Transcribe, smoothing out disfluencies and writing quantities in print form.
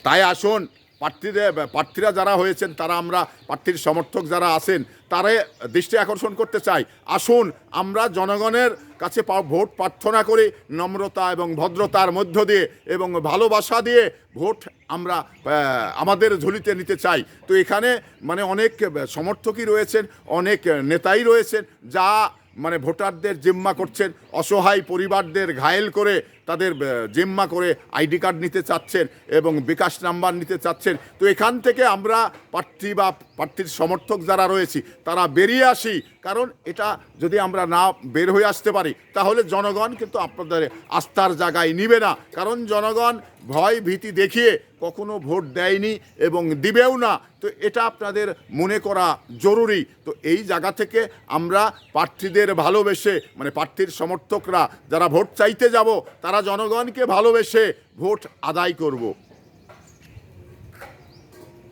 তাই আসুন, প্রার্থীরা যারা হয়েছেন, তারা আমরা প্রার্থীর সমর্থক যারা আছেন তারে দৃষ্টি আকর্ষণ করতে চাই। আসুন আমরা জনগণের কাছে ভোট প্রার্থনা করি নম্রতা এবং ভদ্রতার মধ্য দিয়ে এবং ভালোবাসা দিয়ে ভোট আমরা আমাদের ঝুলিতে নিতে চাই। তো এখানে মানে অনেক সমর্থকই রয়েছেন, অনেক নেতাই রয়েছেন যা মানে ভোটারদের জিম্মা করছেন, অসহায় পরিবারদের ঘায়েল করে তাদের জিম্মা করে আইডি কার্ড নিতে চাচ্ছেন এবং বিকাশ নাম্বার নিতে চাচ্ছেন। তো এখান থেকে আমরা প্রার্থী বা প্রার্থীর সমর্থক যারা রয়েছি তারা বেরিয়ে আসি, কারণ এটা যদি আমরা না বের হয়ে আসতে পারি তাহলে জনগণ কিন্তু আপনাদের আস্থার জায়গায় নিবে না, কারণ জনগণ ভয় ভীতি দেখিয়ে কখনো ভোট দেয়নি এবং দিবেও না। তো এটা আপনাদের মনে করা জরুরি। তো এই জায়গা থেকে আমরা প্রার্থীদের ভালোবেসে মানে প্রার্থীর সমর্থকরা যারা ভোট চাইতে যাব তারা জনগণকে ভালোবেসে ভোট আদায় করব।